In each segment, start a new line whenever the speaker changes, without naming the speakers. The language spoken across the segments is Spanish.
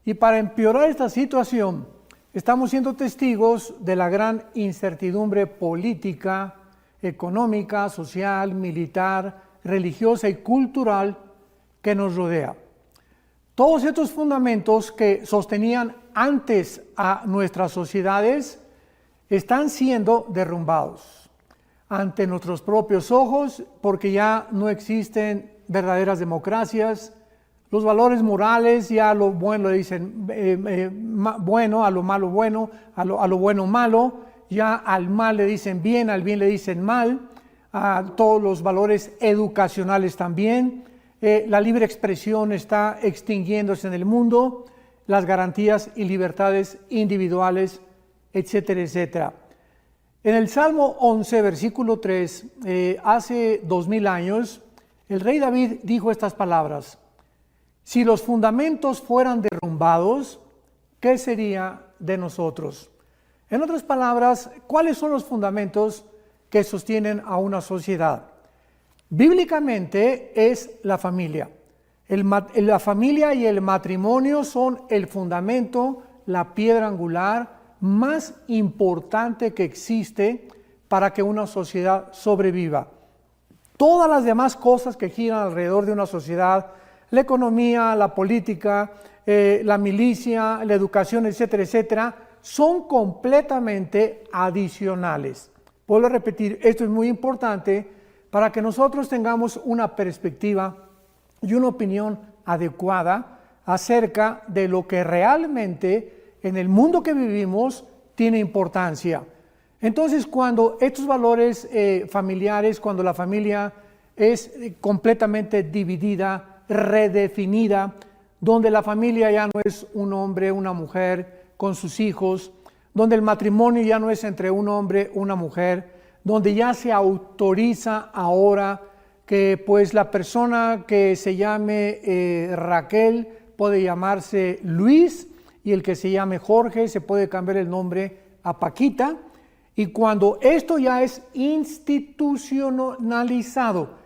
Y para empeorar esta situación, estamos siendo testigos de la gran incertidumbre política, económica, social, militar, religiosa y cultural que nos rodea. Todos estos fundamentos que sostenían antes a nuestras sociedades están siendo derrumbados ante nuestros propios ojos, porque ya no existen verdaderas democracias. Los valores morales, ya a lo bueno le dicen bueno, a lo malo bueno, a lo bueno malo, ya al mal le dicen bien, al bien le dicen mal, a todos los valores educacionales también. La libre expresión está extinguiéndose en el mundo, las garantías y libertades individuales, etcétera, etcétera. En el Salmo 11, versículo 3, hace 2000 años, el rey David dijo estas palabras: si los fundamentos fueran derrumbados, ¿qué sería de nosotros? En otras palabras, ¿cuáles son los fundamentos que sostienen a una sociedad? Bíblicamente es la familia. La familia y el matrimonio son el fundamento, la piedra angular más importante que existe para que una sociedad sobreviva. Todas las demás cosas que giran alrededor de una sociedad, la economía, la política, la milicia, la educación, etcétera, etcétera, son completamente adicionales. Vuelvo a repetir, esto es muy importante para que nosotros tengamos una perspectiva y una opinión adecuada acerca de lo que realmente en el mundo que vivimos tiene importancia. Entonces, cuando estos valores familiares, cuando la familia es completamente dividida, redefinida, donde la familia ya no es un hombre, una mujer con sus hijos, donde el matrimonio ya no es entre un hombre, una mujer, donde ya se autoriza ahora que pues la persona que se llame Raquel puede llamarse Luis, y el que se llame Jorge se puede cambiar el nombre a Paquita. Y cuando esto ya es institucionalizado,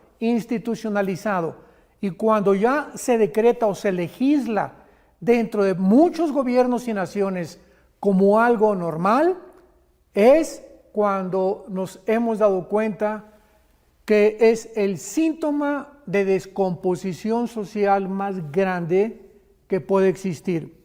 y cuando ya se decreta o se legisla dentro de muchos gobiernos y naciones como algo normal, es cuando nos hemos dado cuenta que es el síntoma de descomposición social más grande que puede existir.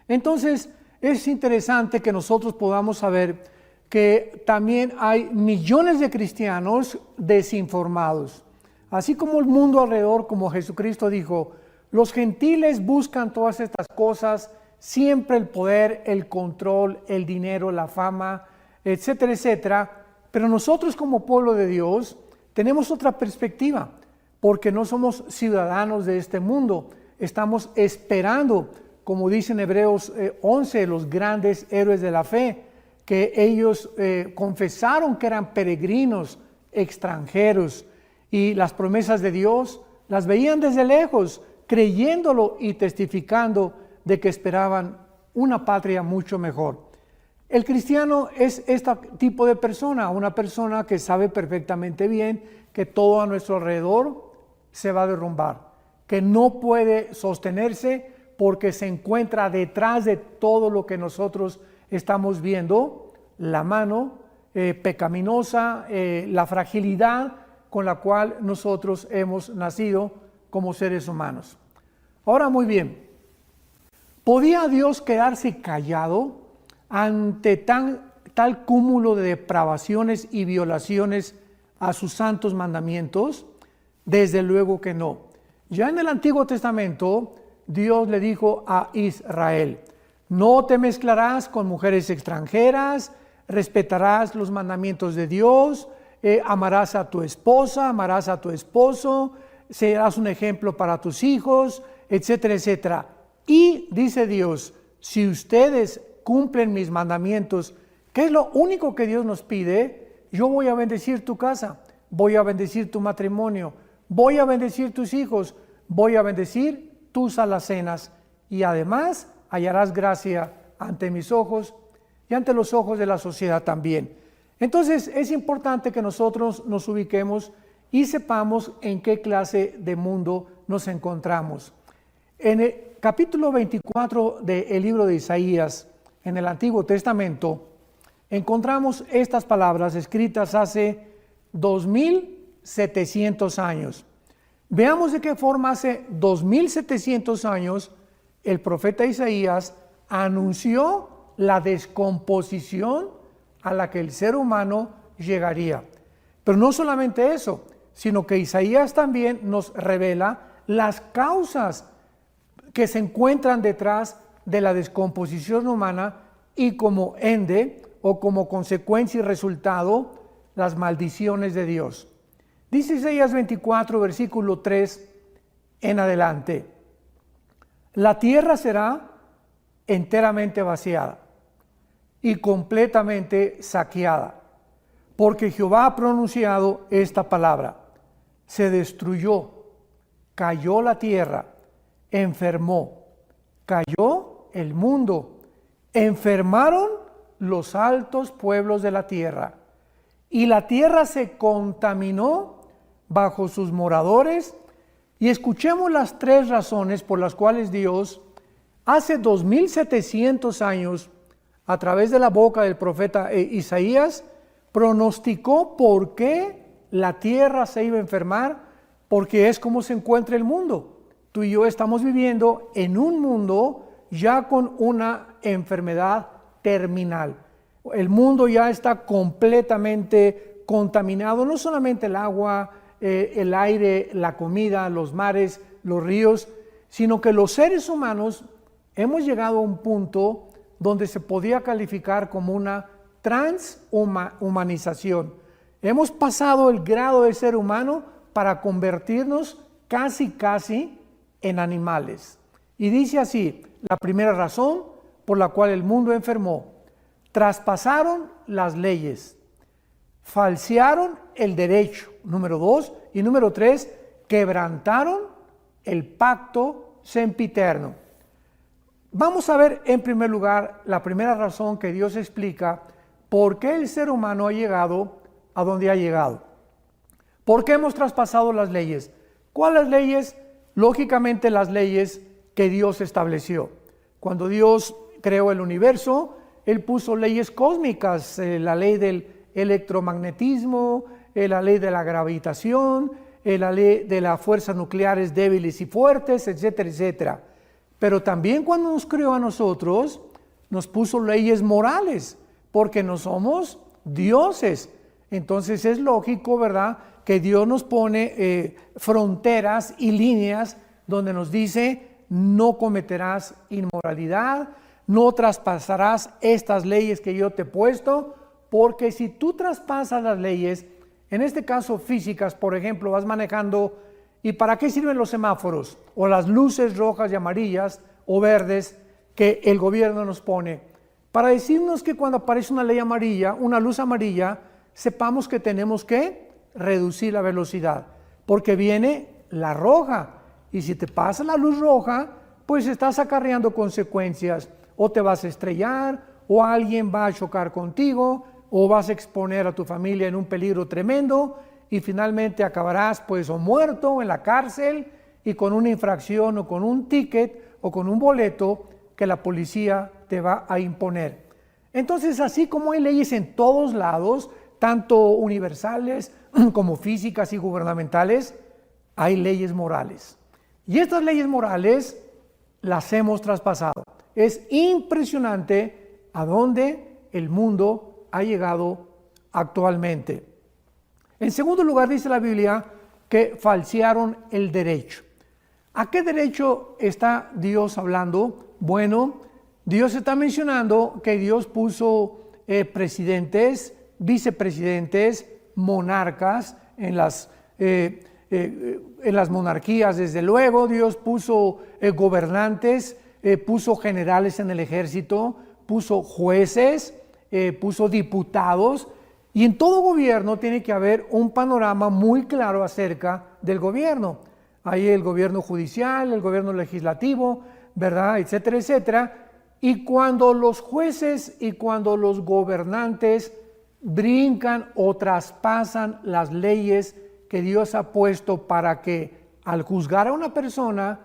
Entonces, es interesante que nosotros podamos saber que también hay millones de cristianos desinformados. Así como el mundo alrededor, como Jesucristo dijo, los gentiles buscan todas estas cosas, siempre el poder, el control, el dinero, la fama, etcétera, etcétera. Pero nosotros como pueblo de Dios tenemos otra perspectiva, porque no somos ciudadanos de este mundo. Estamos esperando, como dice en Hebreos 11, los grandes héroes de la fe, que ellos confesaron que eran peregrinos, extranjeros, y las promesas de Dios las veían desde lejos, creyéndolo y testificando de que esperaban una patria mucho mejor. El cristiano es este tipo de persona, una persona que sabe perfectamente bien que todo a nuestro alrededor se va a derrumbar, que no puede sostenerse porque se encuentra detrás de todo lo que nosotros estamos viendo, la mano pecaminosa, la fragilidad con la cual nosotros hemos nacido como seres humanos. Ahora, muy bien, ¿podía Dios quedarse callado ante tal cúmulo de depravaciones y violaciones a sus santos mandamientos? Desde luego que no. Ya en el Antiguo Testamento, Dios le dijo a Israel: no te mezclarás con mujeres extranjeras, respetarás los mandamientos de Dios, amarás a tu esposa, amarás a tu esposo, serás un ejemplo para tus hijos, etcétera, etcétera. Y dice Dios, si ustedes cumplen mis mandamientos, ¿qué es lo único que Dios nos pide? Yo voy a bendecir tu casa, voy a bendecir tu matrimonio, voy a bendecir tus hijos, voy a bendecir tus alacenas, y además hallarás gracia ante mis ojos y ante los ojos de la sociedad también. Entonces es importante que nosotros nos ubiquemos y sepamos en qué clase de mundo nos encontramos. En capítulo 24 del libro de Isaías, en el Antiguo Testamento, encontramos estas palabras escritas hace 2700 años. Veamos de qué forma hace 2700 años el profeta Isaías anunció la descomposición a la que el ser humano llegaría. Pero no solamente eso, sino que Isaías también nos revela las causas que se encuentran detrás de la descomposición humana y como ende o como consecuencia y resultado las maldiciones de Dios. Dice Isaías 24, versículo 3 en adelante: la tierra será enteramente vaciada y completamente saqueada, porque Jehová ha pronunciado esta palabra. Se destruyó, cayó la tierra, enfermó, cayó el mundo, enfermaron los altos pueblos de la tierra, y la tierra se contaminó bajo sus moradores. Y escuchemos las tres razones por las cuales Dios, hace 2700 años, a través de la boca del profeta Isaías, pronosticó por qué la tierra se iba a enfermar, porque es como se encuentra el mundo. Tú y yo estamos viviendo en un mundo ya con una enfermedad terminal. El mundo ya está completamente contaminado, no solamente el agua, el aire, la comida, los mares, los ríos, sino que los seres humanos hemos llegado a un punto donde se podía calificar como una transhumanización. Hemos pasado el grado de ser humano para convertirnos casi en animales. Y dice así, la primera razón por la cual el mundo enfermó: traspasaron las leyes, falsearon el derecho, número 2, y número 3, quebrantaron el pacto sempiterno. Vamos a ver en primer lugar la primera razón que Dios explica por qué el ser humano ha llegado a donde ha llegado. ¿Por qué hemos traspasado las leyes? ¿Cuáles leyes? Lógicamente las leyes que Dios estableció. Cuando Dios creó el universo, Él puso leyes cósmicas, la ley del electromagnetismo, la ley de la gravitación, la ley de las fuerzas nucleares débiles y fuertes, etcétera, etcétera. Pero también cuando nos creó a nosotros, nos puso leyes morales, porque no somos dioses. Entonces es lógico, ¿verdad?, que Dios nos pone fronteras y líneas donde nos dice: no cometerás inmoralidad, no traspasarás estas leyes que yo te he puesto, porque si tú traspasas las leyes, en este caso físicas, por ejemplo, vas manejando, ¿y para qué sirven los semáforos o las luces rojas y amarillas o verdes que el gobierno nos pone? Para decirnos que cuando aparece una ley amarilla, una luz amarilla, sepamos que tenemos que reducir la velocidad, porque viene la roja, y si te pasa la luz roja, pues estás acarreando consecuencias, o te vas a estrellar, o alguien va a chocar contigo, o vas a exponer a tu familia en un peligro tremendo, y finalmente acabarás pues o muerto o en la cárcel, y con una infracción o con un ticket o con un boleto que la policía te va a imponer. Entonces, así como hay leyes en todos lados, tanto universales como físicas y gubernamentales, hay leyes morales. Y estas leyes morales las hemos traspasado. Es impresionante a dónde el mundo ha llegado actualmente. En segundo lugar, dice la Biblia que falsearon el derecho. ¿A qué derecho está Dios hablando? Bueno, Dios está mencionando que Dios puso presidentes, vicepresidentes, monarcas en las monarquías. Desde luego Dios puso gobernantes, puso generales en el ejército, puso jueces, puso diputados, y en todo gobierno tiene que haber un panorama muy claro acerca del gobierno. Hay el gobierno judicial, el gobierno legislativo, ¿verdad?, etcétera, etcétera. Y cuando los jueces y cuando los gobernantes brincan o traspasan las leyes que Dios ha puesto para que al juzgar a una persona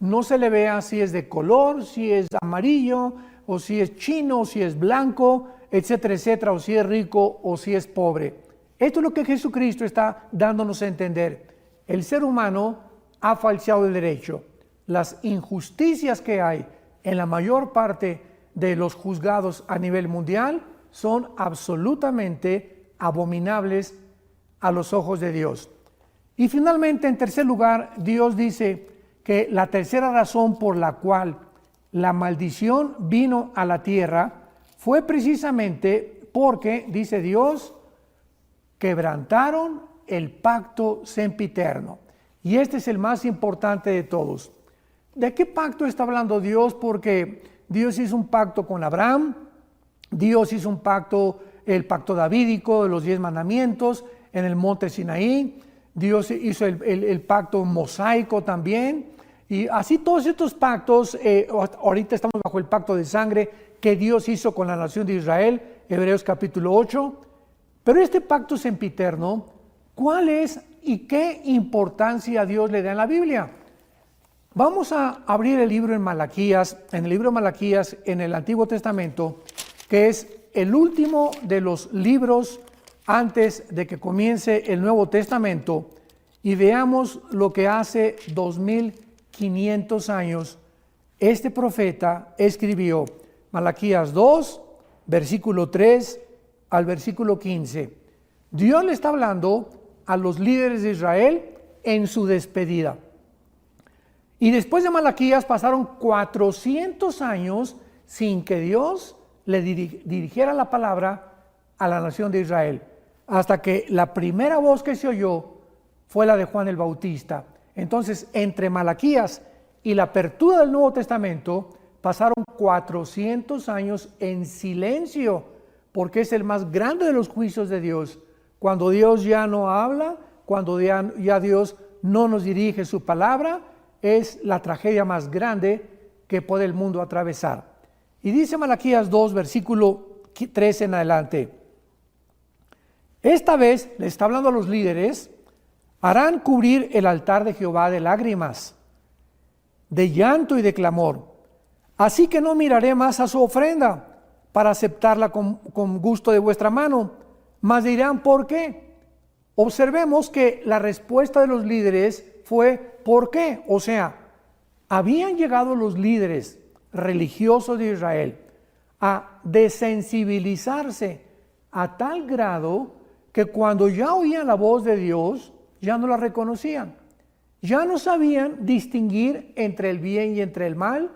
no se le vea si es de color, si es amarillo, o si es chino, o si es blanco, etcétera, etcétera, o si es rico o si es pobre. Esto es lo que Jesucristo está dándonos a entender. El ser humano ha falseado el derecho. Las injusticias que hay en la mayor parte de los juzgados a nivel mundial son absolutamente abominables a los ojos de Dios. Y finalmente, en tercer lugar, Dios dice que la tercera razón por la cual la maldición vino a la tierra fue precisamente porque, dice Dios, quebrantaron el pacto sempiterno. Y este es el más importante de todos. ¿De qué pacto está hablando Dios? Porque Dios hizo un pacto con Abraham, Dios hizo un pacto, el pacto davídico de los 10 mandamientos en el monte Sinaí, Dios hizo el pacto mosaico también, y así todos estos pactos, ahorita estamos bajo el pacto de sangre que Dios hizo con la nación de Israel, Hebreos capítulo 8, pero este pacto sempiterno, ¿cuál es y qué importancia Dios le da en la Biblia? Vamos a abrir el libro en Malaquías, en el libro de Malaquías en el Antiguo Testamento, que es el último de los libros antes de que comience el Nuevo Testamento, y veamos lo que hace 2500 años este profeta escribió. Malaquías 2, versículo 3 al versículo 15. Dios le está hablando a los líderes de Israel en su despedida. Y después de Malaquías pasaron 400 años sin que Dios le dirigiera la palabra a la nación de Israel, hasta que la primera voz que se oyó fue la de Juan el Bautista. Entonces, entre Malaquías y la apertura del Nuevo Testamento pasaron 400 años en silencio, porque es el más grande de los juicios de Dios. Cuando Dios ya no habla, cuando ya Dios no nos dirige su palabra, es la tragedia más grande que puede el mundo atravesar. Y dice Malaquías 2, versículo 3 en adelante: esta vez le está hablando a los líderes, harán cubrir el altar de Jehová de lágrimas, de llanto y de clamor. Así que no miraré más a su ofrenda para aceptarla con gusto de vuestra mano. Mas dirán, ¿por qué? Observemos que la respuesta de los líderes fue ¿por qué? O sea, habían llegado los líderes religiosos de Israel a desensibilizarse a tal grado que cuando ya oían la voz de Dios, ya no la reconocían. Ya no sabían distinguir entre el bien y entre el mal.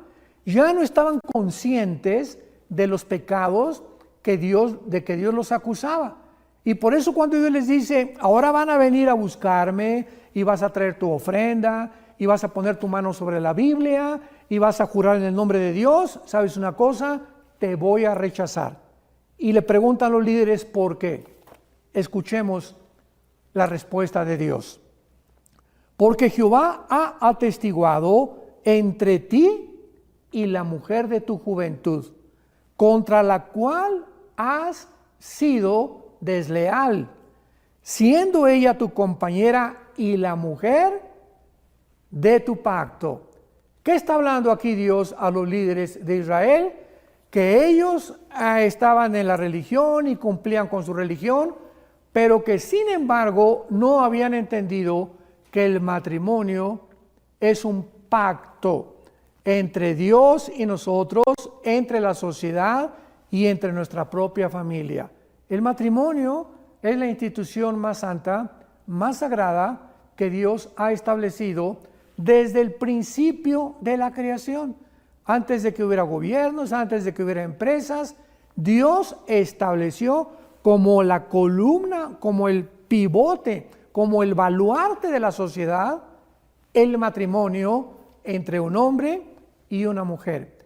Ya no estaban conscientes de los pecados de que Dios los acusaba. Y por eso cuando Dios les dice, ahora van a venir a buscarme y vas a traer tu ofrenda y vas a poner tu mano sobre la Biblia y vas a jurar en el nombre de Dios, ¿sabes una cosa? Te voy a rechazar. Y le preguntan a los líderes por qué. Escuchemos la respuesta de Dios. Porque Jehová ha atestiguado entre ti y la mujer de tu juventud, contra la cual has sido desleal, siendo ella tu compañera y la mujer de tu pacto. ¿Qué está hablando aquí Dios a los líderes de Israel? Que ellos estaban en la religión y cumplían con su religión, pero que sin embargo no habían entendido que el matrimonio es un pacto entre Dios y nosotros, entre la sociedad y entre nuestra propia familia. El matrimonio es la institución más santa, más sagrada que Dios ha establecido desde el principio de la creación. Antes de que hubiera gobiernos, antes de que hubiera empresas, Dios estableció como la columna, como el pivote, como el baluarte de la sociedad, el matrimonio entre un hombre y una mujer.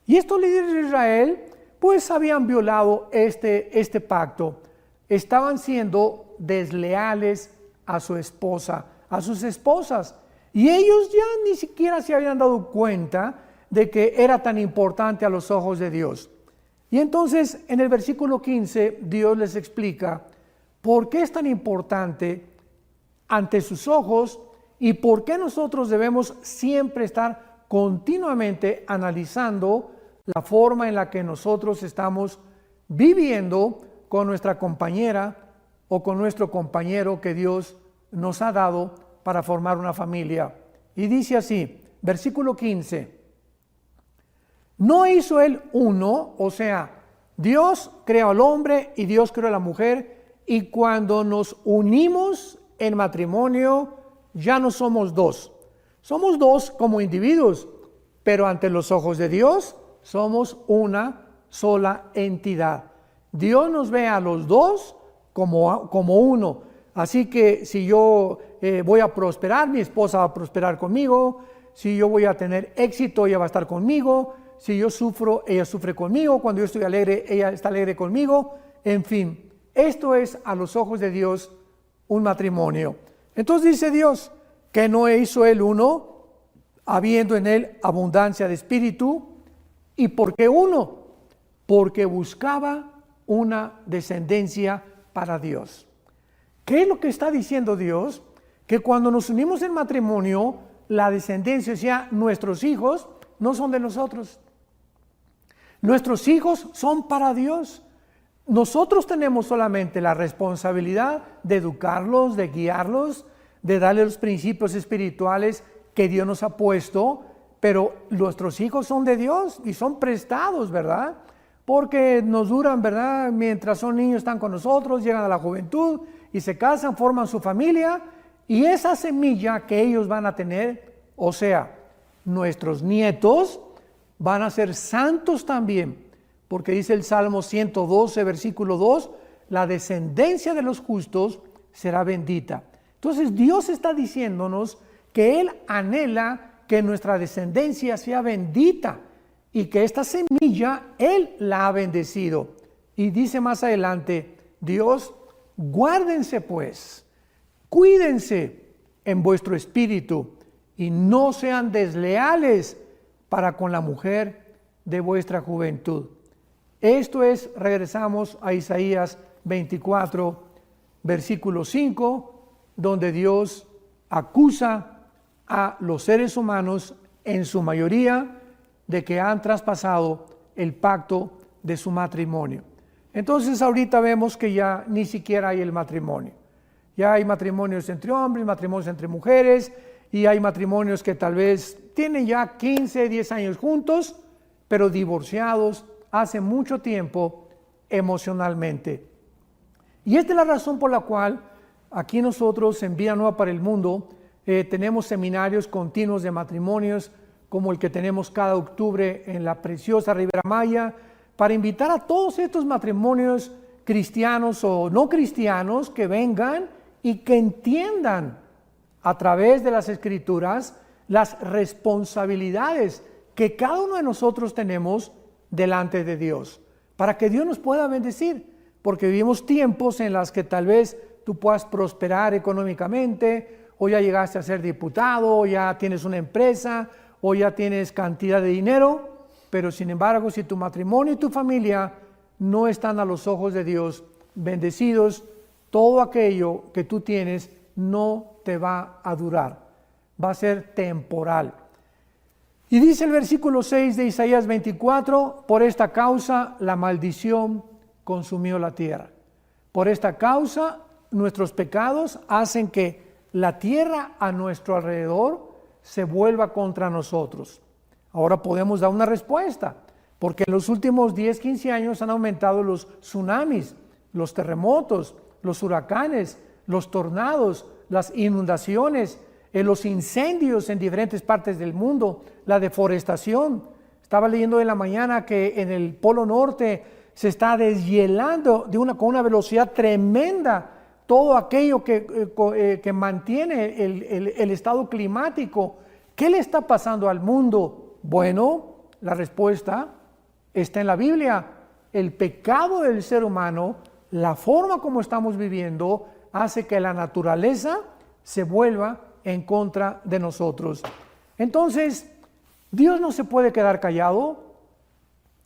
Y estos líderes de Israel pues habían violado este pacto, estaban siendo desleales a su esposa, a sus esposas, y ellos ya ni siquiera se habían dado cuenta de que era tan importante a los ojos de Dios. Y entonces en el versículo 15 Dios les explica por qué es tan importante ante sus ojos y por qué nosotros debemos siempre estar continuamente analizando la forma en la que nosotros estamos viviendo con nuestra compañera o con nuestro compañero que Dios nos ha dado para formar una familia. Y dice así, versículo 15, ¿no hizo él uno? O sea, Dios creó al hombre y Dios creó a la mujer, y cuando nos unimos en matrimonio ya no somos dos. Somos dos como individuos, pero ante los ojos de Dios somos una sola entidad. Dios nos ve a los dos como uno. Así que si yo voy a prosperar, mi esposa va a prosperar conmigo. Si yo voy a tener éxito, ella va a estar conmigo. Si yo sufro, ella sufre conmigo. Cuando yo estoy alegre, ella está alegre conmigo. En fin, esto es a los ojos de Dios un matrimonio. Entonces dice Dios que no hizo él uno, habiendo en él abundancia de espíritu. ¿Y por qué uno? Porque buscaba una descendencia para Dios. ¿Qué es lo que está diciendo Dios? Que cuando nos unimos en matrimonio, la descendencia, o sea, nuestros hijos, no son de nosotros. Nuestros hijos son para Dios. Nosotros tenemos solamente la responsabilidad de educarlos, de guiarlos, de darles los principios espirituales que Dios nos ha puesto, pero nuestros hijos son de Dios y son prestados, ¿verdad? Porque nos duran, ¿verdad? Mientras son niños están con nosotros, llegan a la juventud y se casan, forman su familia, y esa semilla que ellos van a tener, o sea, nuestros nietos, van a ser santos también, porque dice el Salmo 112, versículo 2, la descendencia de los justos será bendita. Entonces Dios está diciéndonos que Él anhela que nuestra descendencia sea bendita y que esta semilla Él la ha bendecido. Y dice más adelante, Dios, guárdense pues, cuídense en vuestro espíritu y no sean desleales para con la mujer de vuestra juventud. Esto es, regresamos a Isaías 24, versículo 5, donde Dios acusa a los seres humanos, en su mayoría, de que han traspasado el pacto de su matrimonio. Entonces ahorita vemos que ya ni siquiera hay el matrimonio. Ya hay matrimonios entre hombres, matrimonios entre mujeres, y hay matrimonios que tal vez tienen ya 15, 10 años juntos, pero divorciados hace mucho tiempo emocionalmente. Y esta es la razón por la cual aquí nosotros en Vida Nueva para el Mundo tenemos seminarios continuos de matrimonios, como el que tenemos cada octubre en la preciosa Riviera Maya, para invitar a todos estos matrimonios cristianos o no cristianos que vengan y que entiendan a través de las Escrituras las responsabilidades que cada uno de nosotros tenemos delante de Dios, para que Dios nos pueda bendecir, porque vivimos tiempos en los que tal vez tú puedas prosperar económicamente, o ya llegaste a ser diputado, o ya tienes una empresa, o ya tienes cantidad de dinero, pero sin embargo, si tu matrimonio y tu familia no están a los ojos de Dios bendecidos, todo aquello que tú tienes no te va a durar, va a ser temporal. Y dice el versículo 6 de Isaías 24, por esta causa la maldición consumió la tierra. Por esta causa nuestros pecados hacen que la tierra a nuestro alrededor se vuelva contra nosotros. Ahora podemos dar una respuesta, porque en los últimos 10, 15 años han aumentado los tsunamis, los terremotos, los huracanes, los tornados, las inundaciones, los incendios en diferentes partes del mundo, la deforestación. Estaba leyendo en la mañana que en el Polo Norte se está deshielando con una velocidad tremenda todo aquello que mantiene el estado climático. ¿Qué le está pasando al mundo? Bueno, la respuesta está en la Biblia. El pecado del ser humano, la forma como estamos viviendo, hace que la naturaleza se vuelva en contra de nosotros. Entonces, Dios no se puede quedar callado.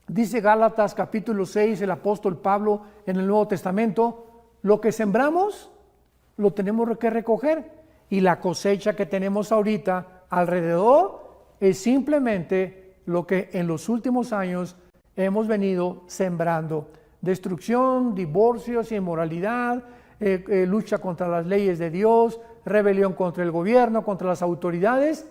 Dice Gálatas capítulo 6, el apóstol Pablo en el Nuevo Testamento, lo que sembramos, lo tenemos que recoger. Y la cosecha que tenemos ahorita alrededor es simplemente lo que en los últimos años hemos venido sembrando: destrucción, divorcios, inmoralidad, lucha contra las leyes de Dios, rebelión contra el gobierno, contra las autoridades,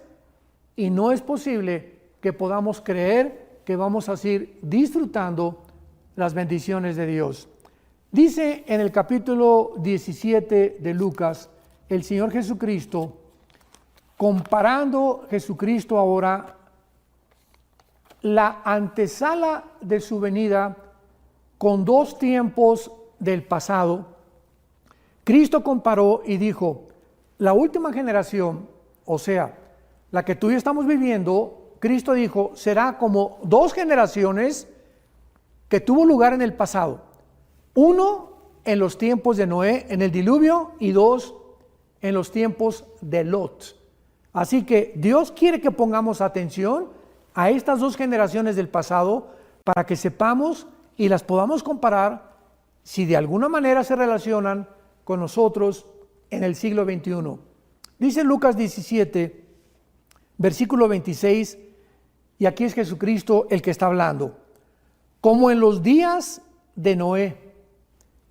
y no es posible que podamos creer que vamos a seguir disfrutando las bendiciones de Dios. Dice en el capítulo 17 de Lucas, el Señor Jesucristo, comparando Jesucristo ahora la antesala de su venida con dos tiempos del pasado. Cristo comparó y dijo: la última generación, o sea, la que tú y yo estamos viviendo, Cristo dijo, será como dos generaciones que tuvo lugar en el pasado. Uno en los tiempos de Noé, en el diluvio, y dos en los tiempos de Lot. Así que Dios quiere que pongamos atención a estas dos generaciones del pasado para que sepamos y las podamos comparar si de alguna manera se relacionan con nosotros en el siglo XXI. Dice Lucas 17, versículo 26, y aquí es Jesucristo el que está hablando: como en los días de Noé,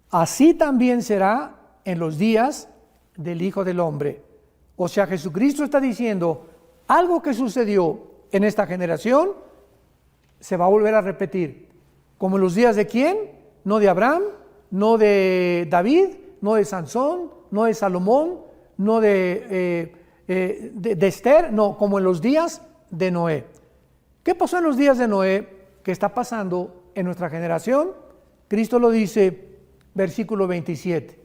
así también será en los días del Hijo del Hombre. O sea, Jesucristo está diciendo, algo que sucedió en esta generación se va a volver a repetir. Como en los días de ¿quién? No de Abraham, no de David, no de Sansón, no de Salomón, no de Esther, no, como en los días de Noé. ¿Qué pasó en los días de Noé? ¿Qué está pasando en nuestra generación? Cristo lo dice, versículo 27.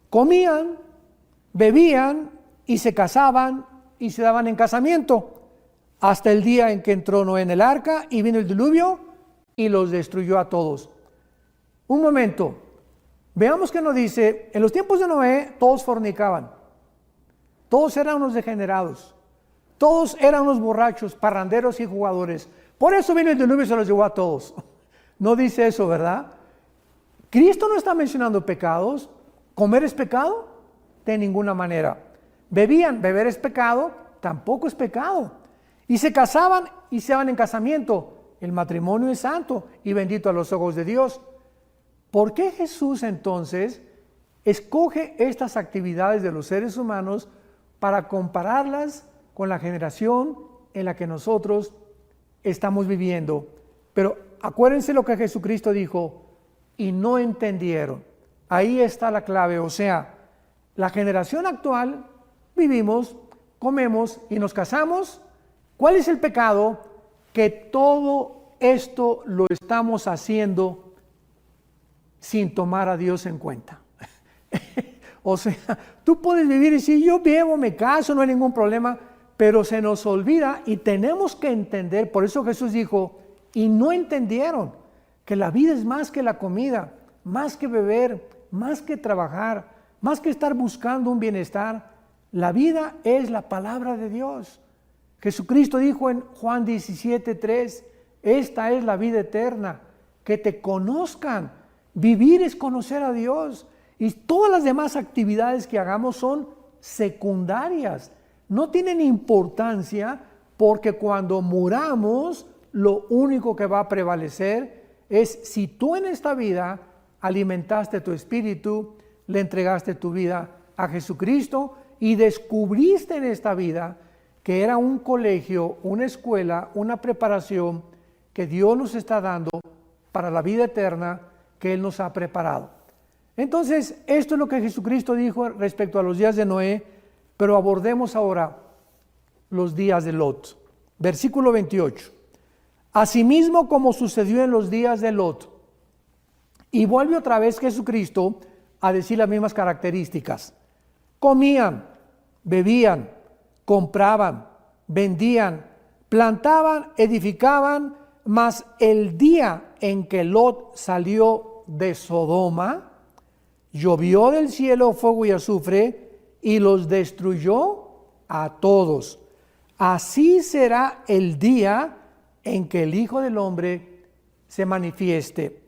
Comían, bebían y se casaban y se daban en casamiento hasta el día en que entró Noé en el arca y vino el diluvio y los destruyó a todos. Un momento, veamos que nos dice: en los tiempos de Noé todos fornicaban, todos eran unos degenerados, todos eran unos borrachos, parranderos y jugadores. Por eso vino el diluvio y se los llevó a todos. No dice eso, ¿verdad? Cristo no está mencionando pecados. ¿Comer es pecado? De ninguna manera. Bebían, beber es pecado, tampoco es pecado. Y se casaban y se daban en casamiento. El matrimonio es santo y bendito a los ojos de Dios. ¿Por qué Jesús entonces escoge estas actividades de los seres humanos para compararlas con la generación en la que nosotros estamos viviendo? Pero acuérdense lo que Jesucristo dijo: y no entendieron. Ahí está la clave. O sea, la generación actual vivimos, comemos y nos casamos. ¿Cuál es el pecado? Que todo esto lo estamos haciendo sin tomar a Dios en cuenta. O sea, tú puedes vivir y decir: yo bebo, me caso, no hay ningún problema, pero se nos olvida y tenemos que entender. Por eso Jesús dijo: y no entendieron que la vida es más que la comida, más que beber, más que trabajar, más que estar buscando un bienestar. La vida es la palabra de Dios. Jesucristo dijo en Juan 17:3, esta es la vida eterna, que te conozcan. Vivir es conocer a Dios, y todas las demás actividades que hagamos son secundarias, no tienen importancia, porque cuando muramos lo único que va a prevalecer es si tú en esta vida alimentaste tu espíritu, le entregaste tu vida a Jesucristo y descubriste en esta vida que era un colegio, una escuela, una preparación que Dios nos está dando para la vida eterna que Él nos ha preparado. Entonces, esto es lo que Jesucristo dijo respecto a los días de Noé, pero abordemos ahora los días de Lot. Versículo 28. Asimismo como sucedió en los días de Lot. Y vuelve otra vez Jesucristo a decir las mismas características. Comían, bebían, compraban, vendían, plantaban, edificaban, mas el día en que Lot salió de Sodoma, llovió del cielo fuego y azufre y los destruyó a todos. Así será el día en que el Hijo del Hombre se manifieste.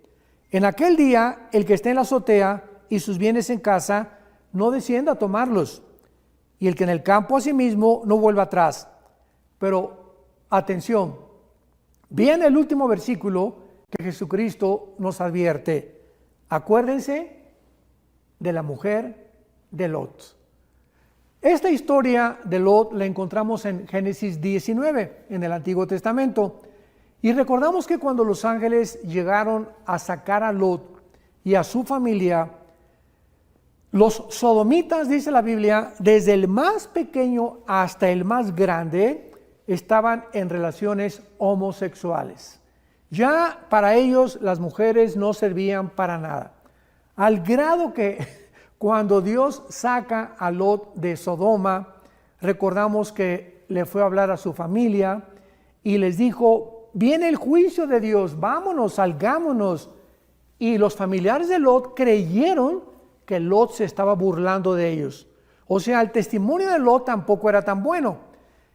En aquel día, el que esté en la azotea y sus bienes en casa, no descienda a tomarlos, y el que en el campo asimismo no vuelva atrás. Pero atención, viene el último versículo que Jesucristo nos advierte. Acuérdense de la mujer de Lot. Esta historia de Lot la encontramos en Génesis 19, en el Antiguo Testamento. Y recordamos que cuando los ángeles llegaron a sacar a Lot y a su familia, los sodomitas, dice la Biblia, desde el más pequeño hasta el más grande, estaban en relaciones homosexuales. Ya para ellos las mujeres no servían para nada. Al grado que cuando Dios saca a Lot de Sodoma, recordamos que le fue a hablar a su familia y les dijo: viene el juicio de Dios, vámonos, salgámonos. Y los familiares de Lot creyeron que Lot se estaba burlando de ellos. O sea, el testimonio de Lot tampoco era tan bueno.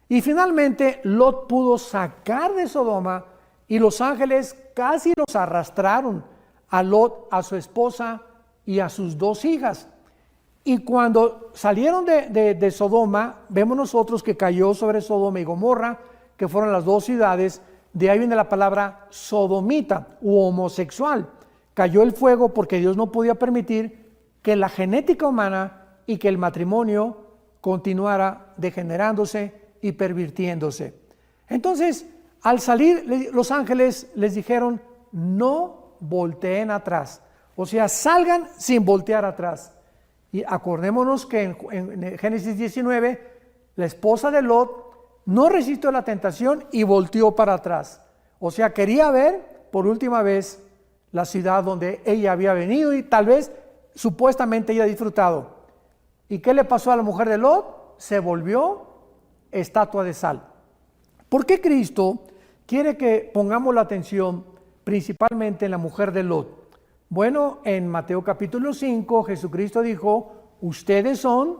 Y finalmente Lot pudo sacar de Sodoma y los ángeles casi los arrastraron a Lot, a su esposa y a sus 2 hijas. Y cuando salieron de Sodoma, vemos nosotros que cayó sobre Sodoma y Gomorra, que fueron las 2 ciudades. De ahí viene la palabra sodomita u homosexual. Cayó el fuego porque Dios no podía permitir que la genética humana y que el matrimonio continuara degenerándose y pervirtiéndose. Entonces, al salir, los ángeles les dijeron: no volteen atrás. O sea, salgan sin voltear atrás. Y acordémonos que en Génesis 19, la esposa de Lot no resistió la tentación y volteó para atrás. O sea, quería ver por última vez la ciudad donde ella había venido y tal vez supuestamente ella disfrutado. ¿Y qué le pasó a la mujer de Lot? Se volvió estatua de sal. ¿Por qué Cristo quiere que pongamos la atención principalmente en la mujer de Lot? Bueno, en Mateo capítulo 5, Jesucristo dijo: ustedes son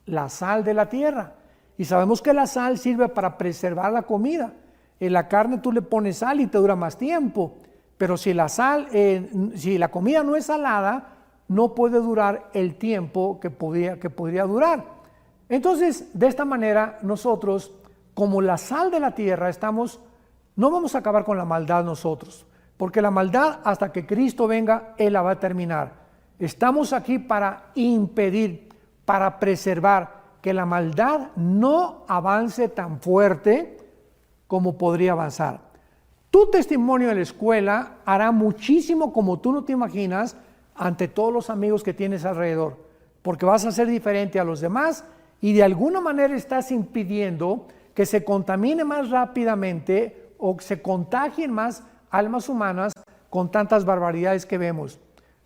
la sal de la tierra. Y sabemos que la sal sirve para preservar la comida. En la carne tú le pones sal y te dura más tiempo. Pero si la comida no es salada, no puede durar el tiempo que podría durar. Entonces, de esta manera, nosotros, como la sal de la tierra, no vamos a acabar con la maldad nosotros. Porque la maldad, hasta que Cristo venga, Él la va a terminar. Estamos aquí para impedir, para preservar que la maldad no avance tan fuerte como podría avanzar. Tu testimonio en la escuela hará muchísimo, como tú no te imaginas, ante todos los amigos que tienes alrededor, porque vas a ser diferente a los demás y de alguna manera estás impidiendo que se contamine más rápidamente o que se contagien más almas humanas con tantas barbaridades que vemos.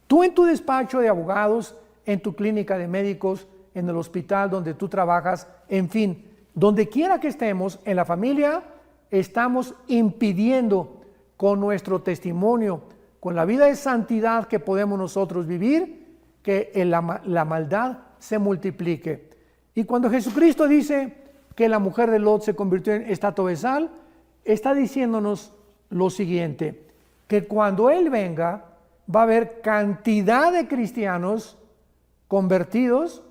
Tú en tu despacho de abogados, en tu clínica de médicos, en el hospital donde tú trabajas, en fin, donde quiera que estemos, en la familia, estamos impidiendo con nuestro testimonio, con la vida de santidad que podemos nosotros vivir, que la maldad se multiplique. Y cuando Jesucristo dice que la mujer de Lot se convirtió en estatua de sal, está diciéndonos lo siguiente: que cuando Él venga va a haber cantidad de cristianos convertidos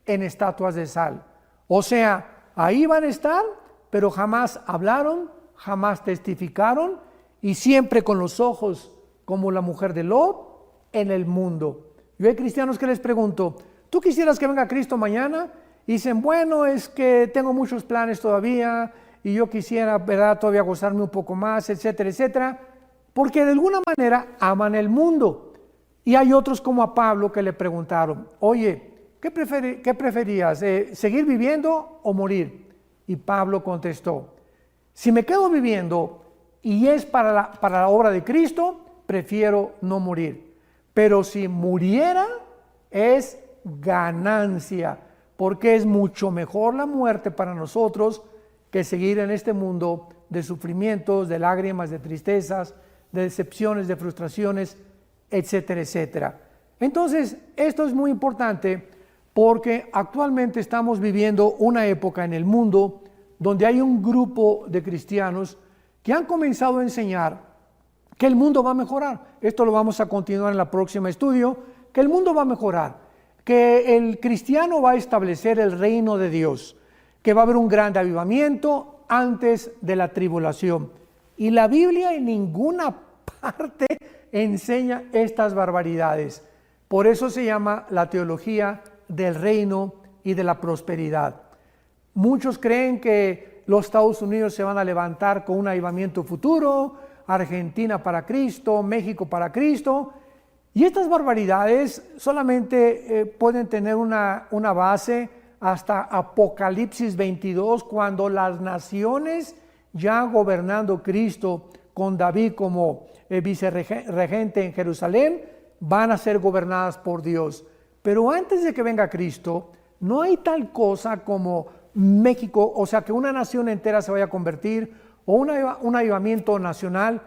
en estatuas de sal. O sea, ahí van a estar, pero jamás hablaron, jamás testificaron y siempre con los ojos como la mujer de Lot en el mundo. Yo hay cristianos que les pregunto: ¿tú quisieras que venga Cristo mañana? Y dicen: bueno, es que tengo muchos planes todavía y yo quisiera, ¿verdad?, todavía gozarme un poco más, etcétera, etcétera, porque de alguna manera aman el mundo. Y hay otros como a Pablo que le preguntaron: oye, ¿qué preferías? ¿Seguir viviendo o morir? Y Pablo contestó: si me quedo viviendo y es para la obra de Cristo, prefiero no morir. Pero si muriera, es ganancia, porque es mucho mejor la muerte para nosotros que seguir en este mundo de sufrimientos, de lágrimas, de tristezas, de decepciones, de frustraciones, etcétera, etcétera. Entonces, esto es muy importante porque actualmente estamos viviendo una época en el mundo donde hay un grupo de cristianos que han comenzado a enseñar que el mundo va a mejorar. Esto lo vamos a continuar en la próxima estudio, que el mundo va a mejorar, que el cristiano va a establecer el reino de Dios, que va a haber un gran avivamiento antes de la tribulación. Y la Biblia en ninguna parte enseña estas barbaridades. Por eso se llama la teología del reino y de la prosperidad. Muchos creen que los Estados Unidos se van a levantar con un avivamiento futuro, Argentina para Cristo, México para Cristo, y estas barbaridades solamente pueden tener una base hasta Apocalipsis 22, cuando las naciones, ya gobernando Cristo con David como vicerregente en Jerusalén, van a ser gobernadas por Dios. Pero antes de que venga Cristo, no hay tal cosa como México, o sea, que una nación entera se vaya a convertir, o un avivamiento nacional.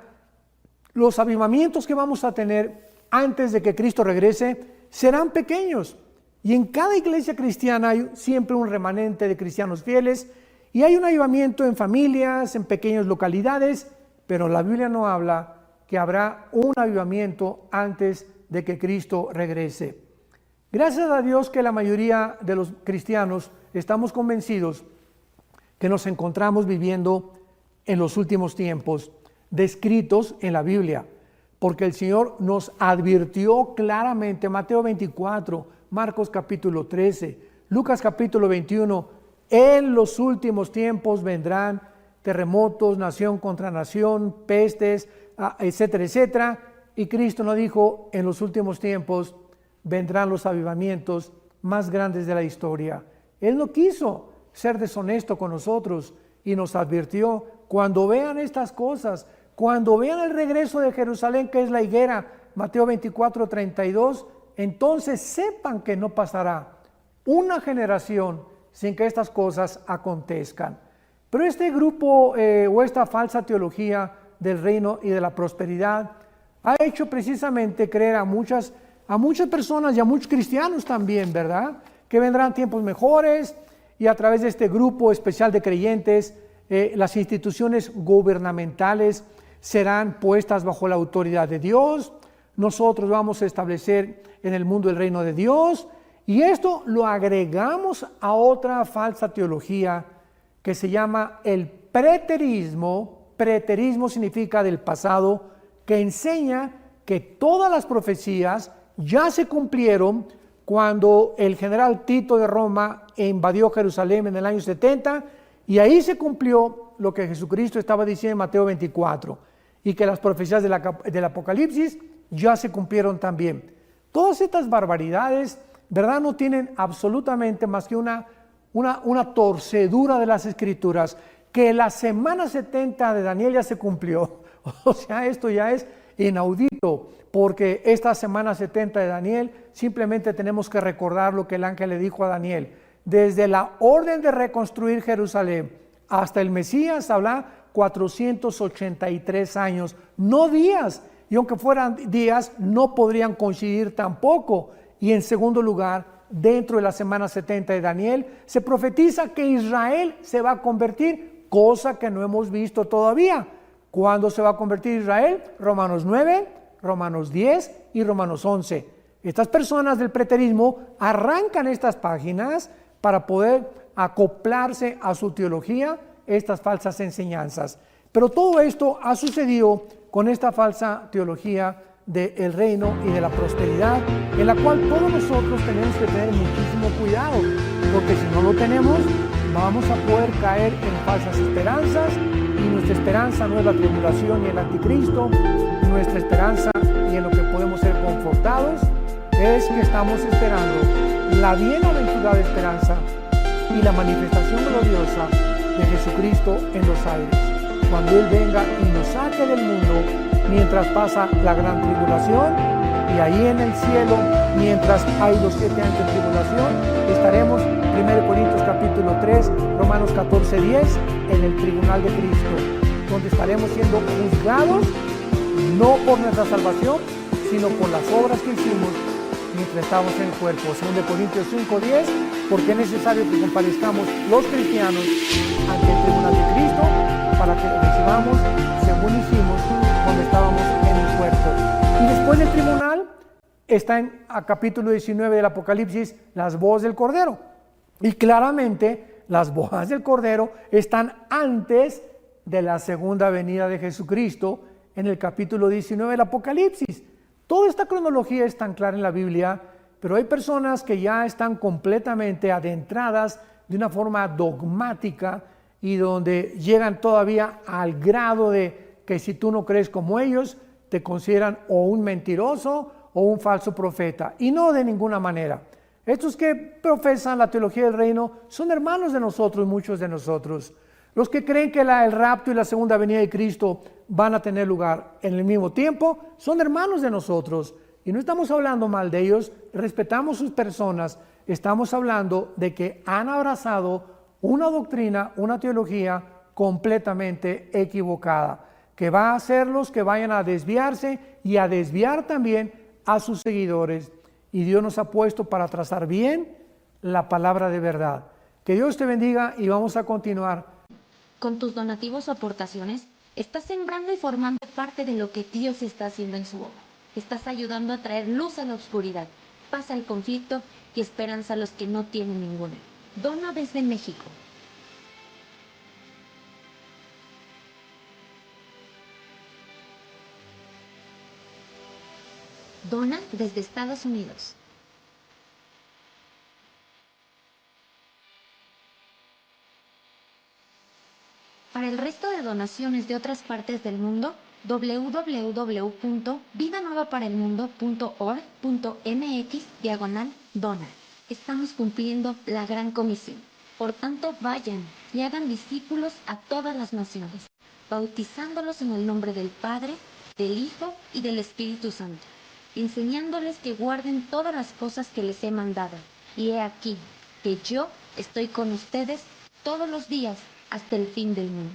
Los avivamientos que vamos a tener antes de que Cristo regrese serán pequeños. Y en cada iglesia cristiana hay siempre un remanente de cristianos fieles, y hay un avivamiento en familias, en pequeñas localidades, pero la Biblia no habla que habrá un avivamiento antes de que Cristo regrese. Gracias a Dios que la mayoría de los cristianos estamos convencidos que nos encontramos viviendo en los últimos tiempos descritos en la Biblia, porque el Señor nos advirtió claramente, Mateo 24, Marcos capítulo 13, Lucas capítulo 21, en los últimos tiempos vendrán terremotos, nación contra nación, pestes, etcétera, etcétera. Y Cristo nos dijo, en los últimos tiempos vendrán los avivamientos más grandes de la historia. Él no quiso ser deshonesto con nosotros y nos advirtió, cuando vean estas cosas, cuando vean el regreso de Jerusalén, que es la higuera, Mateo 24, 32, entonces sepan que no pasará una generación sin que estas cosas acontezcan. Pero este grupo o esta falsa teología del reino y de la prosperidad ha hecho precisamente creer a muchas personas y a muchos cristianos también, ¿verdad?, que vendrán tiempos mejores, y a través de este grupo especial de creyentes, las instituciones gubernamentales serán puestas bajo la autoridad de Dios. Nosotros vamos a establecer en el mundo el reino de Dios, y esto lo agregamos a otra falsa teología que se llama el preterismo. Preterismo significa del pasado, que enseña que todas las profecías ya se cumplieron cuando el general Tito de Roma invadió Jerusalén en el año 70, y ahí se cumplió lo que Jesucristo estaba diciendo en Mateo 24, y que las profecías del Apocalipsis ya se cumplieron también. Todas estas barbaridades, ¿verdad?, no tienen absolutamente más que una torcedura de las Escrituras, que la semana 70 de Daniel ya se cumplió. O sea, esto ya es inaudito, porque esta semana 70 de Daniel simplemente tenemos que recordar lo que el ángel le dijo a Daniel. Desde la orden de reconstruir Jerusalén hasta el Mesías habrá 483 años, no días, y aunque fueran días no podrían coincidir tampoco. Y en segundo lugar, dentro de la semana 70 de Daniel se profetiza que Israel se va a convertir, cosa que no hemos visto todavía. ¿Cuándo se va a convertir Israel? Romanos 9, Romanos 10 y Romanos 11. Estas personas del preterismo arrancan estas páginas para poder acoplarse a su teología estas falsas enseñanzas. Pero todo esto ha sucedido con esta falsa teología del reino y de la prosperidad, en la cual todos nosotros tenemos que tener muchísimo cuidado, porque si no lo tenemos, vamos a poder caer en falsas esperanzas, y nuestra esperanza no es la tribulación y el anticristo. Nuestra esperanza, y en lo que podemos ser confortados, es que estamos esperando la bienaventurada esperanza y la manifestación gloriosa de Jesucristo en los aires, cuando Él venga y nos saque del mundo mientras pasa la gran tribulación, y ahí en el cielo, mientras hay los 7 años de tribulación, estaremos, 1 Corintios capítulo 3, Romanos 14, 10, en el tribunal de Cristo, donde estaremos siendo juzgados no por nuestra salvación, sino por las obras que hicimos mientras estábamos en el cuerpo. 2 Corintios 5, 10, porque es necesario que comparezcamos los cristianos ante el tribunal de Cristo para que recibamos según hicimos cuando estábamos en el cuerpo. Y después del tribunal está en capítulo 19 del Apocalipsis las voces del Cordero, y claramente las bodas del Cordero están antes de la segunda venida de Jesucristo en el capítulo 19 del Apocalipsis. Toda esta cronología es tan clara en la Biblia, pero hay personas que ya están completamente adentradas de una forma dogmática y donde llegan todavía al grado de que si tú no crees como ellos, te consideran o un mentiroso o un falso profeta, y no de ninguna manera. Estos que profesan la teología del reino son hermanos de nosotros, muchos de nosotros. Los que creen que el rapto y la segunda venida de Cristo van a tener lugar en el mismo tiempo, son hermanos de nosotros. Y no estamos hablando mal de ellos, respetamos sus personas, estamos hablando de que han abrazado una doctrina, una teología completamente equivocada, que va a hacerlos que vayan a desviarse y a desviar también a sus seguidores. Y Dios nos ha puesto para trazar bien la palabra de verdad. Que Dios te bendiga y vamos a continuar.
Con tus donativos o aportaciones, estás sembrando y formando parte de lo que Dios está haciendo en su obra. Estás ayudando a traer luz a la oscuridad, paz al conflicto y esperanza a los que no tienen ninguna. Dona desde México. Dona desde Estados Unidos. Para el resto de donaciones de otras partes del mundo, www.vidanuevaparelmundo.org.mx/dona. Estamos cumpliendo la gran comisión. Por tanto, vayan y hagan discípulos a todas las naciones, bautizándolos en el nombre del Padre, del Hijo y del Espíritu Santo, enseñándoles que guarden todas las cosas que les he mandado. Y he aquí que yo estoy con ustedes todos los días hasta el fin del mundo.